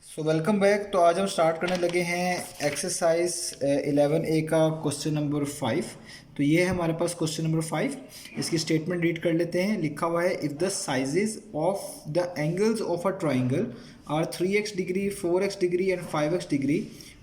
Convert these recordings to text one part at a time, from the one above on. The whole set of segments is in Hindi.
So welcome back. तो आज हम स्टार्ट करने लगे हैं एक्सरसाइज 11A का क्वेश्चन नंबर 5। तो ये है हमारे पास क्वेश्चन नंबर 5। इसकी स्टेटमेंट रीड कर लेते हैं। लिखा हुआ है if the sizes of the angles of a triangle are 3x degree 4x degree and 5x degree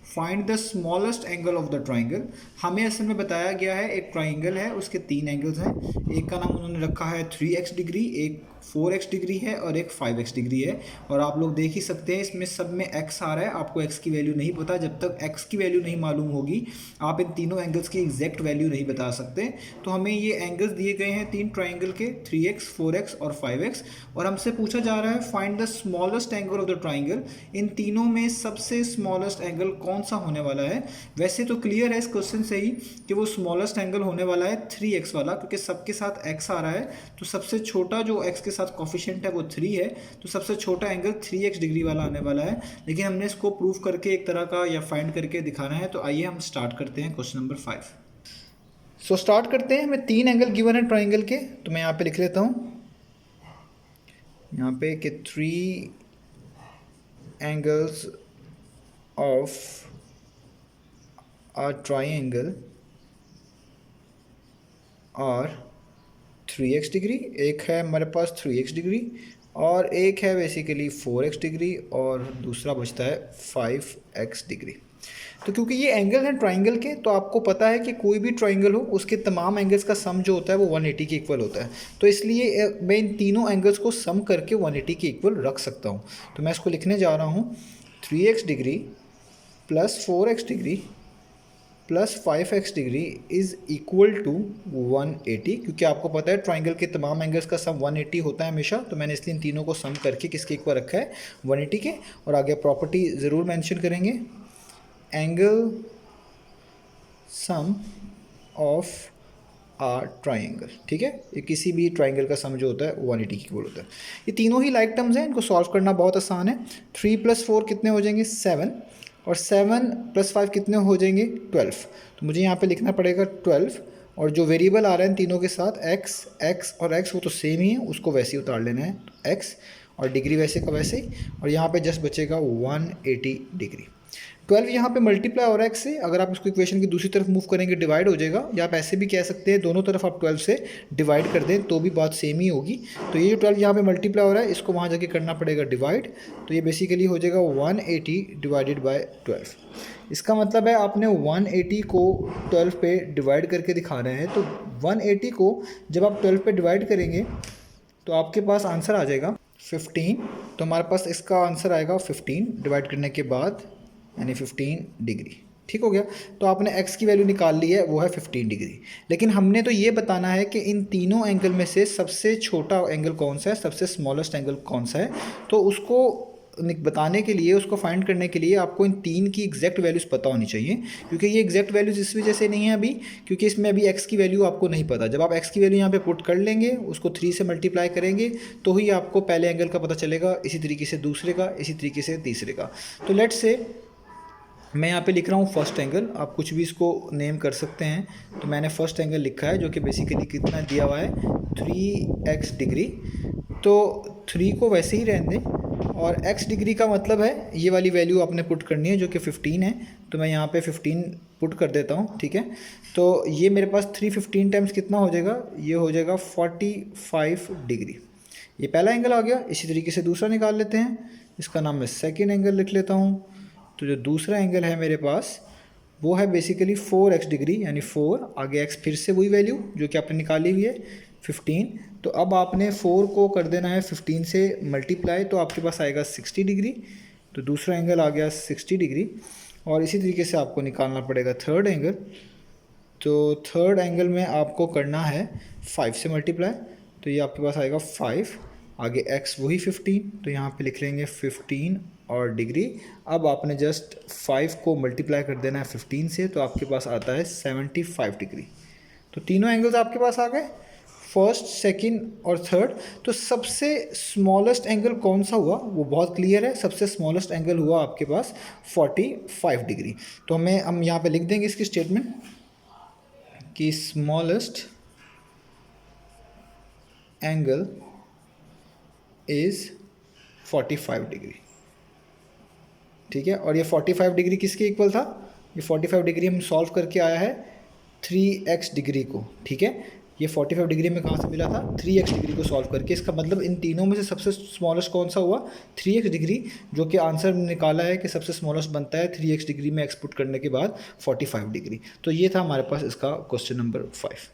find the smallest angle of the triangle. हमें असल में बताया गया है एक ट्राइंगल है, उसके तीन एंगल्स हैं। एक का नाम उन्होंने रखा है 3x डिग्री, एक 4x डिग्री है और एक 5x डिग्री है। और आप लोग देख ही सकते हैं इसमें सब में x आ रहा है। आपको x की वैल्यू नहीं पता, जब तक x की वैल्यू नहीं मालूम होगी आप इन तीनों एंगल्स की एग्जैक्ट वैल्यू नहीं बता सकते। तो हमें ये एंगल्स दिए गए हैं तीन ट्राइंगल के, 3x 4x और 5x। और हमसे पूछा जा रहा है find the smallest angle of the triangle. इन तीनों में सबसे स्मॉलेस्ट एंगल कौन सा होने वाला है। वैसे तो क्लियर है इस क्वेश्चन से ही कि वो स्मॉलेस्ट एंगल होने वाला है 3x वाला, क्योंकि सबके साथ x आ रहा है। तो सबसे छोटा जो x के साथ कोफिशिएंट है वो 3 है, तो सबसे छोटा एंगल 3x डिग्री वाला आने वाला है। लेकिन हमने इसको प्रूव करके एक तरह का या फाइंड करके दिखाना है। तो आइए हम स्टार्ट करते हैं क्वेश्चन नंबर 5। सो स्टार्ट करते हैं। हमें तीन एंगल गिवन है ट्राइंगल के, तो मैं यहाँ पे लिख लेता हूँ यहाँ पे कि 3 एंगल्स ऑफ a triangle और 3x डिग्री, एक है हमारे पास 3x डिग्री और एक है बेसिकली 4x डिग्री और दूसरा बचता है 5x डिग्री। तो क्योंकि ये एंगल है ट्राइंगल के, तो आपको पता है कि कोई भी ट्राइंगल हो उसके तमाम एंगल्स का सम जो होता है वो 180 के इक्वल होता है। तो इसलिए मैं इन तीनों एंगल्स को सम करके 180 के इक्वल रख सकता हूँ। तो मैं इसको लिखने जा रहा हूँ 3x degree plus 4x degree plus 5x degree is equal to 180। क्योंकि आपको पता है ट्राइंगल के तमाम एंगल्स का सम 180 होता है हमेशा, तो मैंने इसलिए इन तीनों को सम करके किसके इक्वल रखा है 180 के। और आगे प्रॉपर्टी ज़रूर मेंशन करेंगे, angle sum of a triangle. ठीक है, ये किसी भी ट्राइंगल का सम जो होता है 180 की इक्वल होता है। ये तीनों ही लाइक टर्म्स हैं, इनको सॉल्व करना बहुत आसान है। 3 + 4 कितने हो जाएंगे 7, और 7 + 5 कितने हो जाएंगे 12। तो मुझे यहाँ पे लिखना पड़ेगा 12, और जो वेरिएबल आ रहे हैं तीनों के साथ x और x वो तो सेम ही है, उसको वैसे ही उतार लेना है x, और डिग्री वैसे का वैसे ही। और यहाँ पे जस्ट बचेगा 180 डिग्री। 12 यहाँ पे मल्टीप्लाई हो रहा है x से, अगर आप इसको इक्वेशन की दूसरी तरफ मूव करेंगे डिवाइड हो जाएगा, या आप ऐसे भी कह सकते हैं दोनों तरफ आप 12 से डिवाइड कर दें तो भी बात सेम ही होगी। तो ये जो 12 यहाँ पे मल्टीप्लाई हो रहा है इसको वहाँ जाके करना पड़ेगा डिवाइड। तो ये बेसिकली हो जाएगा 180 डिवाइडेड बाय 12। इसका मतलब है आपने 180 को 12 पे डिवाइड करके दिखा रहे हैं। तो 180 को जब आप 12 पे डिवाइड करेंगे तो आपके पास आंसर आ जाएगा 15। तो हमारे पास इसका आंसर आएगा 15 डिवाइड करने के बाद, यानी 15 डिग्री। ठीक हो गया। तो आपने x की वैल्यू निकाल ली है, वो है 15 डिग्री। लेकिन हमने तो ये बताना है कि इन तीनों एंगल में से सबसे छोटा एंगल कौन सा है, सबसे स्मॉलेस्ट एंगल कौन सा है। तो उसको बताने के लिए, उसको फाइंड करने के लिए आपको इन तीन की एग्जैक्ट वैल्यूज़ पता होनी चाहिए। क्योंकि ये एग्जैक्ट वैल्यूज़ इस वजह से नहीं है अभी, क्योंकि इसमें अभी x की वैल्यू आपको नहीं पता। जब आप x की वैल्यू यहाँ पे पुट कर लेंगे, उसको 3 से मल्टीप्लाई करेंगे, तो ही आपको पहले एंगल का पता चलेगा, इसी तरीके से दूसरे का, इसी तरीके से तीसरे का। तो लेट्स से मैं यहाँ पे लिख रहा हूँ फर्स्ट एंगल, आप कुछ भी इसको नेम कर सकते हैं। तो मैंने फर्स्ट एंगल लिखा है जो कि बेसिकली कितना दिया हुआ है 3x डिग्री। तो 3 को वैसे ही रहने दें, और x डिग्री का मतलब है ये वाली वैल्यू आपने पुट करनी है जो कि 15 है। तो मैं यहाँ पे 15 पुट कर देता हूँ। ठीक है, तो ये मेरे पास 315 टाइम्स कितना हो जाएगा, ये हो जाएगा 45 डिग्री। ये पहला एंगल आ गया। इसी तरीके से दूसरा निकाल लेते हैं, इसका नाम मैं सेकेंड एंगल लिख लेता हूँ। तो जो दूसरा एंगल है मेरे पास वो है बेसिकली 4x डिग्री, यानी 4 आगे x फिर से वही वैल्यू जो कि आपने निकाली हुई है 15। तो अब आपने 4 को कर देना है 15 से मल्टीप्लाई, तो आपके पास आएगा 60 डिग्री। तो दूसरा एंगल आ गया 60 डिग्री। और इसी तरीके से आपको निकालना पड़ेगा थर्ड एंगल। तो थर्ड एंगल में आपको करना है 5 से मल्टीप्लाई, तो ये आपके पास आएगा 5, आगे x वही 15, तो यहाँ पे लिख लेंगे 15 और डिग्री। अब आपने जस्ट 5 को मल्टीप्लाई कर देना है 15 से, तो आपके पास आता है 75 डिग्री। तो तीनों एंगल्स आपके पास आ गए, फर्स्ट, सेकंड और थर्ड। तो सबसे स्मॉलेस्ट एंगल कौन सा हुआ वो बहुत क्लियर है, सबसे स्मॉलेस्ट एंगल हुआ आपके पास 45 डिग्री। तो हम यहाँ पे लिख देंगे इसकी स्टेटमेंट कि स्मॉलेस्ट एंगल इज़ 45 डिग्री। ठीक है। और ये 45 डिग्री किसके इक्वल था, ये 45 डिग्री हम सॉल्व करके आया है 3x डिग्री को, ठीक है। ये 45 डिग्री में कहाँ से मिला था, 3x डिग्री को सॉल्व करके। इसका मतलब इन तीनों में से सबसे स्मॉलेस्ट कौन सा हुआ, 3x डिग्री, जो कि आंसर निकाला है कि सबसे स्मॉलेस्ट बनता है 3x डिग्री में एक्सपुट करने के बाद 45 डिग्री। तो ये था हमारे पास इसका क्वेश्चन नंबर 5।